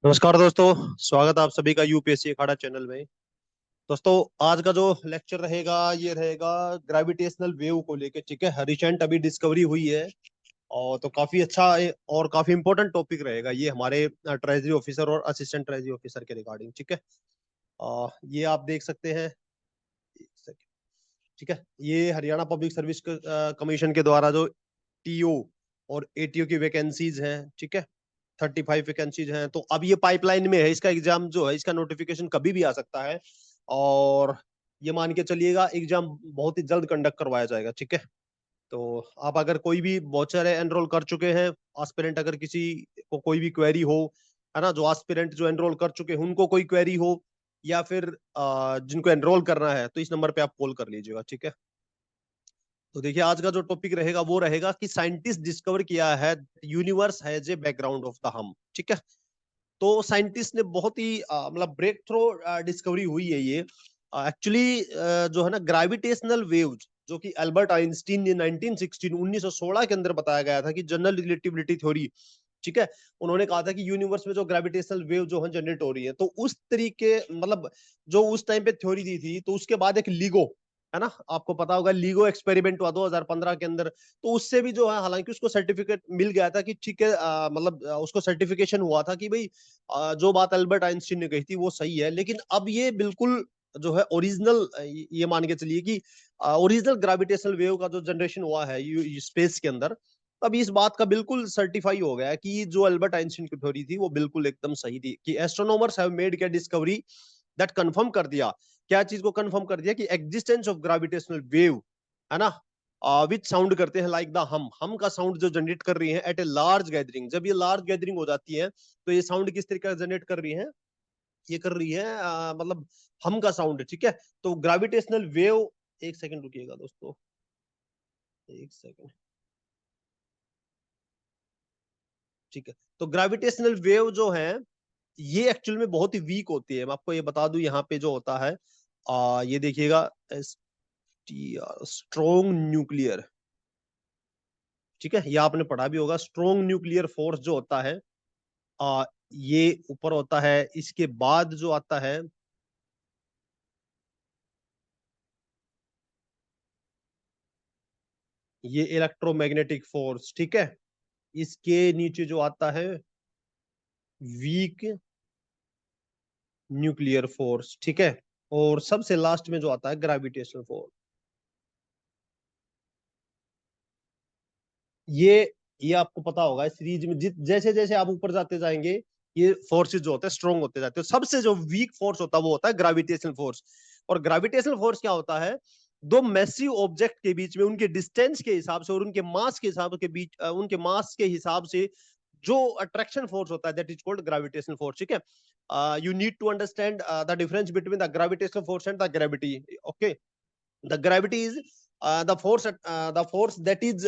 नमस्कार दोस्तों। स्वागत है आप सभी का यूपीएससी अखाड़ा चैनल में। दोस्तों, आज का जो लेक्चर रहेगा ये रहेगा ग्रेविटेशनल वेव को लेके। ठीक है, रिसेंट अभी डिस्कवरी हुई है और तो काफी अच्छा और काफी इंपॉर्टेंट टॉपिक रहेगा ये हमारे ट्रेजरी ऑफिसर और असिस्टेंट ट्रेजरी ऑफिसर के रिगार्डिंग। ठीक है, ये आप देख सकते हैं। एक सेकंड। ठीक है, ये हरियाणा पब्लिक सर्विस कमीशन के द्वारा जो टीओ और एटीओ की वैकेंसीज हैं। ठीक है, 35 वैकेंसीज हैं। तो अब ये पाइपलाइन में है, इसका एग्जाम जो है इसका नोटिफिकेशन कभी भी आ सकता है। और ये मान के चलिएगा एग्जाम बहुत ही जल्द कंडक्ट करवाया जाएगा। ठीक है, तो आप अगर कोई भी बहुत सारे एनरोल कर चुके हैं एस्पिरेंट, अगर किसी को कोई भी क्वेरी हो, है ना, जो एस्पिरेंट जो एनरोल कर चुके हैं उनको कोई क्वेरी हो, या फिर जिनको एनरोल करना है, तो इस नंबर पे आप कॉल कर लीजिएगा। ठीक है, तो देखिए आज का जो टॉपिक रहेगा वो रहेगा कि साइंटिस्ट डिस्कवर किया है universe has a background of the हम। ठीक है, तो साइंटिस्ट ने बहुत ही मतलब ब्रेक थ्रू डिस्कवरी हुई है ये। एक्चुअली जो है ना ग्रेविटेशनल वेव्स, जो कि अल्बर्ट आइंस्टीन ने 1916 के अंदर बताया गया था कि जनरल रिलेटिविटी थ्योरी। ठीक है, उन्होंने कहा था कि यूनिवर्स में जो ग्रेविटेशनल वेव जो है जनरेट हो रही है, तो उस तरीके मतलब जो उस टाइम पे थ्योरी दी थी, तो उसके बाद एक लीगो, है ना, आपको पता होगा लीगो एक्सपेरिमेंट हुआ 2015 के अंदर। तो उससे भी जो है हालांकि उसको सर्टिफिकेट मिल गया था कि ठीक है, मतलब उसको सर्टिफिकेशन हुआ था कि भाई जो बात अल्बर्ट आइंस्टीन ने कही थी वो सही है। लेकिन अब ये बिल्कुल जो है ओरिजिनल, ये मान के चलिए कि ओरिजिनल ग्रेविटेशनल वेव का जो जनरेशन हुआ है स्पेस के अंदर, अब इस बात का बिल्कुल सर्टिफाई हो गया कि जो अल्बर्ट आइंस्टीन की थ्योरी थी वो बिल्कुल एकदम सही थी। कि एस्ट्रोनॉमर्स हैव मेड क्या डिस्कवरी दैट कंफर्म कर दिया, क्या चीज को कंफर्म कर दिया कि एग्जिस्टेंस ऑफ ग्रेविटेशनल वेव, है ना, विच साउंड करते हैं लाइक द हम का साउंड जो जनरेट कर रही है एट ए लार्ज गैदरिंग। जब ये लार्ज गैदरिंग हो जाती है तो ये साउंड किस तरीके का जनरेट कर रही है, ये कर रही है मतलब हम का साउंड। ठीक है, तो ग्रेविटेशनल वेव, एक सेकंड रुकिएगा दोस्तों, एक सेकंड। ठीक है, तो ग्रेविटेशनल वेव जो है ये एक्चुअल में बहुत ही वीक होती है। मैं आपको ये बता दूं, यहाँ पे जो होता है ये देखिएगा, स्ट्रोंग न्यूक्लियर। ठीक है, ये आपने पढ़ा भी होगा, स्ट्रोंग न्यूक्लियर फोर्स जो होता है आ, ये ऊपर होता है। इसके बाद जो आता है ये इलेक्ट्रोमैग्नेटिक फोर्स। ठीक है, इसके नीचे जो आता है वीक न्यूक्लियर फोर्स। ठीक है, और सबसे लास्ट में जो आता है ग्रेविटेशनल फोर्स। ये ये आपको पता होगा इस सीरीज में जैसे जैसे आप ऊपर जाते जाएंगे ये फोर्सेस जो होते हैं स्ट्रॉन्ग होते जाते हैं। सबसे जो वीक फोर्स होता है वो होता है ग्रेविटेशनल फोर्स। और ग्रेविटेशनल फोर्स क्या होता है, दो मैसिव ऑब्जेक्ट के बीच में उनके डिस्टेंस के हिसाब से और उनके मास के हिसाब के बीच उनके मास के हिसाब से जो अट्रैक्शन फोर्स होता है that is called gravitational force. ठीक है, you need to understand the difference between the gravitational force and the gravity. Okay, the gravity is the force that is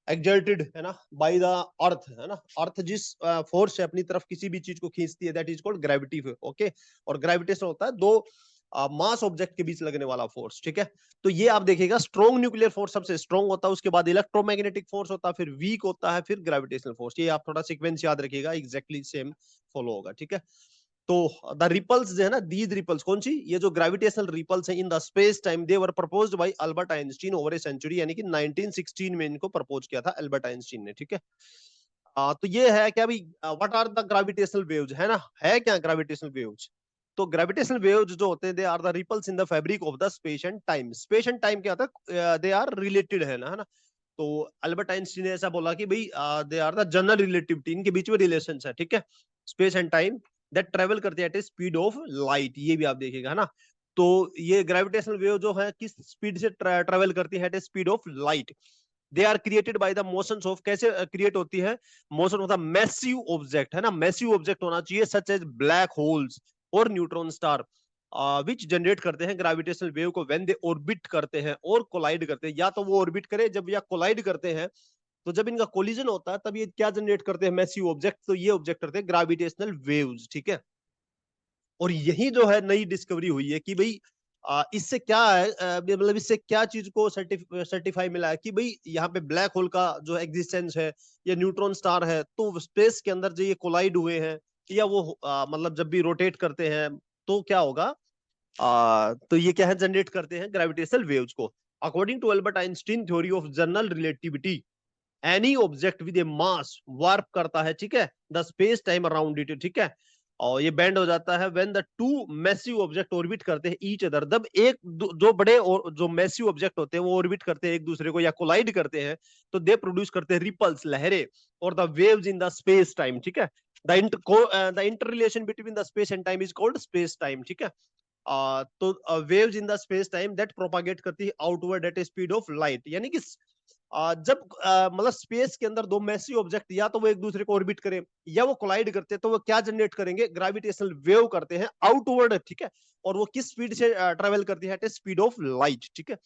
exerted, है ना, बाय द अर्थ, है ना। अर्थ जिस force से अपनी तरफ किसी भी चीज को खींचती है that is called gravity. Okay, और ग्रेविटेशन होता है दो मास ऑब्जेक्ट के बीच लगने वाला फोर्स। ठीक है, तो ये आप देखिएगा स्ट्रॉन्ग न्यूक्लियर फोर्स सबसे स्ट्रॉन्ग होता है, उसके बाद इलेक्ट्रोमैग्नेटिक फोर्स होता है, फिर वीक होता है, फिर ग्रेविटेशनल फोर्स। ये आप थोड़ा सीक्वेंस याद रखिएगा, एग्जैक्टली सेम फॉलो होगा। ठीक है, तो द रिपल्स जो है ना, दीज रिपल्स कौन सी, ये जो ग्रेविटेशनल रिपल्स है in the space time, they were proposed by Albert Einstein over a century, यानी कि 1916 में इनको प्रपोज किया था अल्बर्ट आइंस्टीन ने। ठीक है, तो ये है क्या भाई, what are the gravitational waves, है ना, है क्या ग्रेविटेशनल वेव्स। तो ग्रेविटेशनल वेव्स जो होते हैं they are the ripples in the fabric of the space and time. Space and time क्या होता है, दे आर रिलेटेड, है ना। तो अल्बर्ट आइंस्टीन ने ऐसा बोला कि भाई they are the general relativity, इनके बीच में रिलेशन है। ठीक है, space and time that travel करते हैं at a speed of light, ये भी आप देखिएगा, है ना। तो ये ग्रेविटेशनल वेव जो है किस स्पीड से ट्रेवल करती है, at a speed of light. They are created by the motion of, कैसे क्रिएट होती है, motion of the massive object, है ना। मैसिव ऑब्जेक्ट होना चाहिए सच एज ब्लैक होल्स और न्यूट्रॉन स्टार, विच जनरेट करते हैं ग्रेविटेशनल वेव को व्हेन दे ऑर्बिट करते हैं और कोलाइड करते हैं। या तो वो ऑर्बिट करे जब, या कोलाइड करते हैं, तो जब इनका कोलिजन होता है तब ये क्या जनरेट करते हैं, मैसिव ऑब्जेक्ट। तो ये ऑब्जेक्ट करते हैं ग्रेविटेशनल वेव्स। ठीक है, और यही जो है नई डिस्कवरी हुई है कि भाई इससे क्या है, मतलब इससे क्या चीज को सर्टिफाई मिला है कि भाई यहाँ पे ब्लैक होल का जो एग्जिस्टेंस है, या न्यूट्रॉन स्टार है, तो स्पेस के अंदर जो ये कोलाइड हुए हैं, या वो मतलब जब भी रोटेट करते हैं तो क्या होगा, तो ये क्या है, जनरेट करते हैं ग्रेविटेशनल वेव्स को। According to Albert Einstein theory of general relativity, any object with a mass warp करता है, ठीक है, the space time around it, ठीक है, और ये बैंड हो जाता है when the two massive object orbit करते हैं ईच अदर। जब एक जो बड़े और जो मैसिव ऑब्जेक्ट होते हैं वो ऑर्बिट करते हैं एक दूसरे को या कोलाइड करते हैं, तो दे प्रोड्यूस करते हैं रिपल्स, लहरें, और the waves in the space time, ठीक है। The interrelation between the space and time is called space time, ठीक है। तो waves in the space time that propagate करती है outward at speed of light, यानी कि जब मतलब स्पेस के अंदर दो मैसिव ऑब्जेक्ट या तो वो एक दूसरे को ऑर्बिट करें या वो कोलाइड करते हैं, तो वो क्या जनरेट करेंगे, ग्रेविटेशनल वेव करते हैं आउटवर्ड, ठीक है। और वो किस स्पीड से ट्रेवल करती है, एट स्पीड ऑफ लाइट, ठीक है।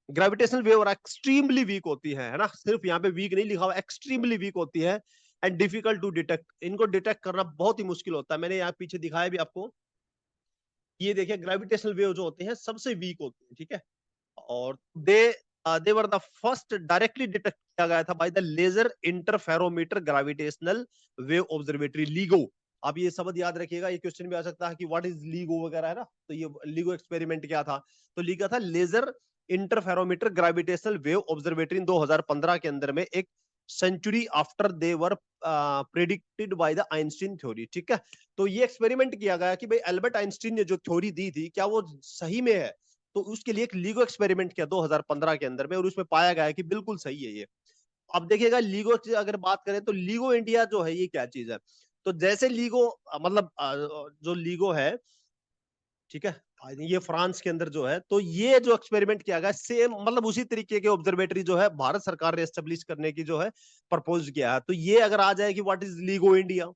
ग्रेविटेशनल वेव और एक्सट्रीमली वीक होती है ना, सिर्फ यहाँ पे वीक नहीं लिखा हुआ, एक्सट्रीमली वीक होती है एंड डिफिकल्ट टू डिटेक्ट। इनको डिटेक्ट करना बहुत ही मुश्किल होता है। मैंने यहाँ पीछे दिखाया भी आपको, ये देखिए ग्रेविटेशनल वेव जो होते हैं सबसे वीक होते हैं, ठीक है। और they were the first directly detect किया गया था by the laser interferometer gravitational wave observatory, LIGO. आप ये शब्द याद रखिएगा, ये क्वेश्चन भी आ सकता है कि व्हाट इज लीगो वगैरह, है ना। तो ये लीगो एक्सपेरिमेंट क्या था, तो लिखा था laser interferometer gravitational wave observatory in 2015 के अंदर में, एक century after they were predicted by the Einstein theory, ठीक है। तो ये एक्सपेरिमेंट किया गया कि भाई एल्बर्ट आइंस्टीन ने जो थ्योरी दी थी क्या वो सही में है, तो उसके लिए एक लीगो एक्सपेरिमेंट किया 2015 के अंदर में, और उसमें पाया गया है कि बिल्कुल सही है ये। अब देखिएगा लीगो की अगर बात करें तो लीगो इंडिया जो है ये क्या चीज है, तो जैसे लीगो मतलब जो लीगो है, ठीक है, ये फ्रांस के अंदर जो है, तो ये जो एक्सपेरिमेंट किया गया सेम मतलब उसी तरीके के ऑब्जर्वेटरी जो है भारत सरकार ने एस्टेब्लिश करने की जो है प्रपोज किया है। तो ये अगर आ जाए कि व्हाट इज लीगो इंडिया,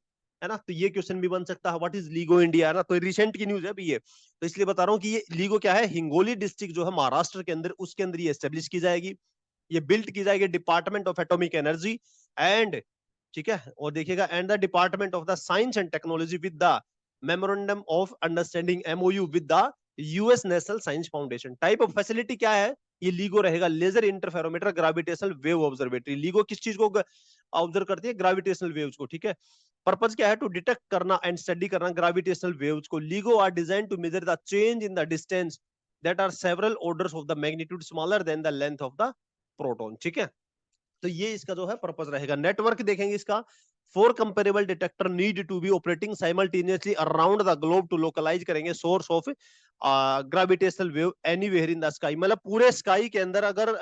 है ना, तो ये क्वेश्चन भी बन सकता है, व्हाट इज लीगो इंडिया, है ना। तो रिसेंट की न्यूज है अभी ये, तो इसलिए बता रहा हूँ कि ये लीगो क्या है, हिंगोली डिस्ट्रिक्ट जो है महाराष्ट्र के अंदर, उसके अंदर ये एस्टेब्लिश की जाएगी, ये बिल्ड की जाएगी department of atomic energy and, ठीक है, और देखिएगा and the department of the science and technology with the memorandum of understanding MOU with the US national science foundation. Type of facility क्या है, ये लीगो रहेगा, laser interferometer gravitational wave observatory. LIGO किस चीज को ऑब्जर्व करती है, gravitational waves को, ठीक है। पर्पज क्या है, टू डिटेक्ट करना एंड स्टडी करना ग्रेविटेशनल वेव्स को। LIGO are design to measure the change in the distance that are several orders of the magnitude smaller than the length of the proton, ठीक है। तो ये इसका जो है पर्पस रहेगा। नेटवर्क देखेंगे इसका, four comparable detector need to be operating simultaneously around the globe to localise करेंगे source of gravitational wave anywhere in the sky, मतलब पूरे स्काई के अंदर अगर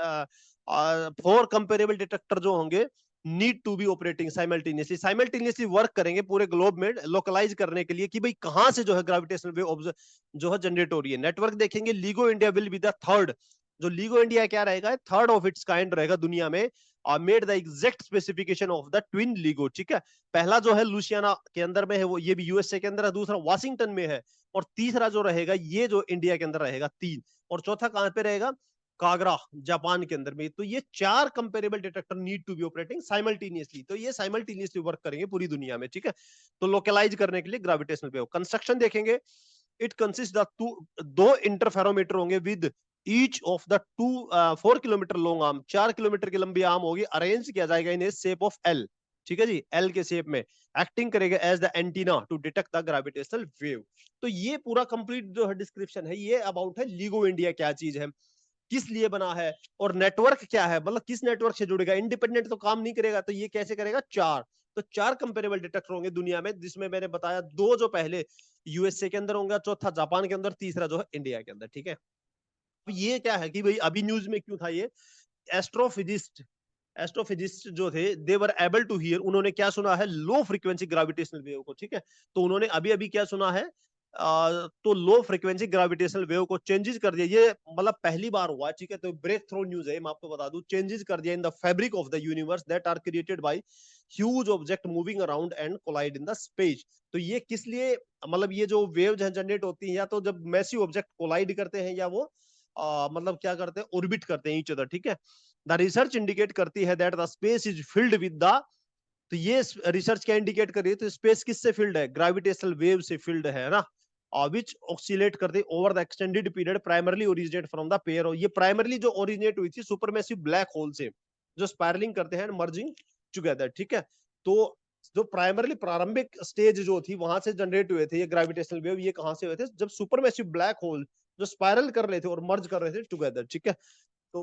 फोर कंपेरेबल डिटेक्टर जो होंगे need to be operating simultaneously work करेंगे पूरे ग्लोब में लोकलाइज करने के लिए कि भाई कहां से जो है ग्रेविटेशनल वेव जो है जनरेट हो रही है। नेटवर्क देखेंगे, LIGO India will be the third, जो लीगो इंडिया क्या रहेगा, थर्ड ऑफ इट्स काइंड रहेगा दुनिया में, made the exact specification of the twin LIGO, ठीक है। पहला जो है लुसियाना के अंदर में है, वो ये भी यूएसए के अंदर है, दूसरा वाशिंगटन में है, और तीसरा जो रहेगा ये जो इंडिया के अंदर रहेगा, तीन, और चौथा कहां पे रहेगा, कागरा जापान के अंदर में। तो ये चार comparable detector need to be operating simultaneously, तो ये साइमल्टेनियसली वर्क करेंगे पूरी दुनिया में, ठीक है। तो लोकलाइज करने के लिए ग्रेविटेशनल वेव। कंस्ट्रक्शन देखेंगे, इट कंसिस्ट द दो इंटरफेरोमीटर होंगे with each of the 4 kilometre long arm, 4 kilometre की लंबी आर्म होगी, अरेंज किया जाएगा इन शेप ऑफ एल, ठीक है जी, एल के शेप में, एक्टिंग करेगा as the antenna to detect the gravitational wave. तो ये पूरा कंप्लीट जो है डिस्क्रिप्शन है, ये अबाउट है लीगो इंडिया क्या चीज है, किस लिए बना है, और नेटवर्क क्या है, मतलब किस नेटवर्क से जुड़ेगा, इंडिपेंडेंट तो काम नहीं करेगा, तो ये कैसे करेगा, चार, तो चार कंपेरेबल डिटेक्टर होंगे दुनिया में, जिसमें मैंने बताया दो जो पहले यूएसए के अंदर होंगे, चौथा जापान के अंदर, तीसरा जो है इंडिया के अंदर, ठीक है। ये क्या है कि भाई अभी न्यूज में क्यों था ये, एस्ट्रोफिजिस्ट एस्ट्रोफिजिस्ट जो थे दे वर एबल टू हियर, उन्होंने क्या सुना है, लो फ्रीक्वेंसी ग्रेविटेशनल वेव को, ठीक है। तो उन्होंने अभी अभी क्या सुना है, तो लो फ्रीक्वेंसी ग्रेविटेशनल वेव को चेंजेस कर दिया, ये मतलब पहली बार हुआ, ठीक है। तो ब्रेक थ्रू न्यूज है, मैं आपको बता दूं, चेंजेस कर दिया in the fabric of the universe that are created by huge object moving around and collide in the space. तो ये किस लिए, मतलब ये जो वेव जनरेट होती है, या तो जब मैसिव ऑब्जेक्ट कोलाइड करते हैं, या वो मतलब क्या करते हैं, ऑर्बिट करते हैं ईच अदर, ठीक है। द रिसर्च इंडिकेट करती है that the space is filled with the, तो ये रिसर्च क्या इंडिकेट कर रही है, तो स्पेस किससे फिल्ड है, ग्रेविटेशनल वेव से फिल्ड है ना, विच ऑक्सीलेट करते over the extended period, primarily originate from the pair, और ये प्राइमरली जो ओरिजिनेट हुई थी सुपरमैसिव ब्लैक होल से, जो स्पायरलिंग करते हैं मर्जिंग टुगेदर, ठीक है। तो जो प्राइमरली प्रारंभिक स्टेज जो थी वहां से जनरेट हुए थे ये ग्रेविटेशनल वेव। ये कहां से हुए थे? जब सुपरमैसिव ब्लैक होल जो स्पाइरल कर रहे थे और मर्ज कर रहे थे टुगेदर, ठीक है। तो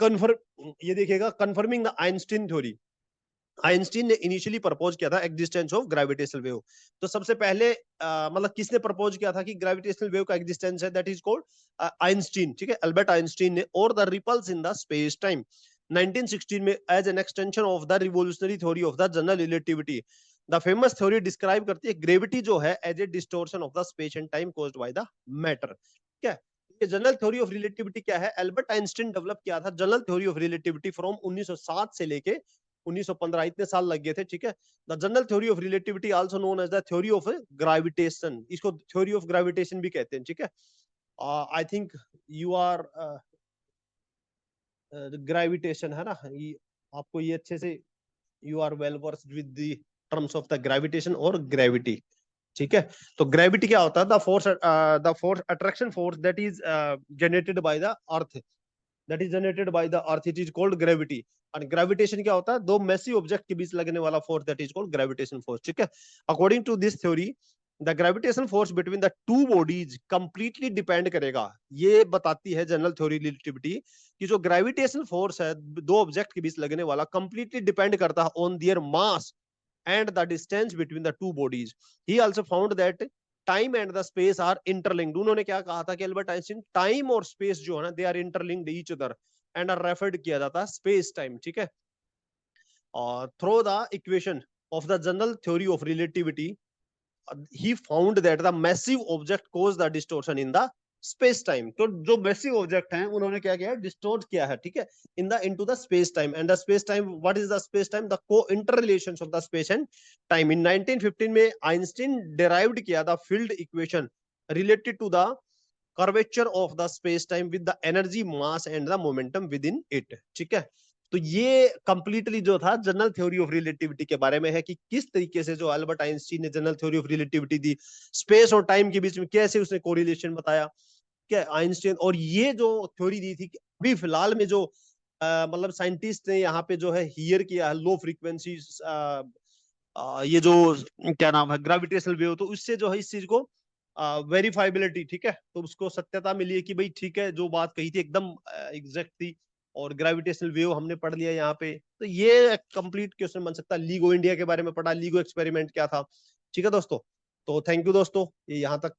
कन्फर्म, ये देखिएगा, confirming the Einstein theory. Einstein ने इनिशियली प्रपोज किया था एग्जिस्टेंस ऑफ ग्रेविटेशनल वेव। तो सबसे पहले मतलब किसने प्रपोज किया था कि ग्रेविटेशनल वेव का एग्जिस्टेंस है? दैट इज कॉल्ड आइंस्टीन, ठीक है, अल्बर्ट आइंस्टीन ने। और the ripples in the space time 1916 में as an extension of the revolutionary theory of the general relativity. The famous theory describe करती है ग्रेविटी जो है as a distortion of the space and time caused by the matter, ठीक है। ये general theory of relativity क्या है? Albert Einstein develop किया था general theory of relativity from 1907 से लेके 1915, इतने साल लग गए थे, ठीक है। The general theory of relativity also known as the theory of gravitation, इसको थ्योरी ऑफ ग्रेविटेशन भी कहते हैं, ठीक है। I think you are gravitation है ना, ये आपको ये अच्छे से, you are well versed with the terms of the gravitation और ग्रेविटी, ठीक है। तो ग्रेविटी क्या होता है? The force attraction force that is generated by the earth, that is generated by the earth, it is called gravity. और gravitation क्या होता है? दो मैसिव ऑब्जेक्ट के बीच लगने वाला force, that is called gravitation force, ठीक है। According to this theory the gravitation force between the two bodies completely depend करेगा। ये बताती है जनरल थ्योरी रिलेटिविटी कि जो ग्रेविटेशन फोर्स है दो ऑब्जेक्ट के बीच लगने वाला, कंप्लीटली डिपेंड करता है on their mass and the distance between the two bodies. He also found that time and the space are interlinked. उन्होंने क्या कहा था कि अल्बर्ट आइंस्टीन, टाइम और स्पेस जो है ना, they are interlinked each other and are referred किया जाता है स्पेस टाइम, ठीक है। और through the equation of the general theory of relativity he found that the massive object caused the distortion in the space time. तो जो massive object हैं उन्होंने क्या किया? डिस्टोर्ट किया है, ठीक है, in the into the space time. And the space time, what is the space time? The co interrelations of the space and time. In 1915 में आइंस्टीन derived किया the field equation related to the curvature of the space time with the energy, mass and the momentum within it, ठीक है। तो ये completely जो था general theory of relativity के बारे में है कि किस तरीके से जो अल्बर्ट आइंस्टीन ने general theory of relativity the, space और टाइम के बीच में कैसे उसने कोरिलेशन बताया, क्या आइंस्टीन। और ये जो थ्योरी दी थी कि अभी फिलहाल में जो मतलब साइंटिस्ट ने यहाँ पे जो है हियर किया है लो फ्रीक्वेंसी, ये जो क्या नाम है, ग्रेविटेशनल वेव, तो उससे जो है इस चीज को वेरीफाइबिलिटी, ठीक है, तो उसको सत्यता मिली है कि भाई ठीक है, जो बात कही थी एकदम एग्जैक्ट थी। और ग्रेविटेशनल वेव हमने पढ़ लिया यहाँ पे, तो ये कंप्लीट क्वेश्चन बन सकता है। लीगो इंडिया के बारे में पढ़ा, लीगो एक्सपेरिमेंट क्या था, ठीक है दोस्तों। तो थैंक यू दोस्तों, ये यहाँ तक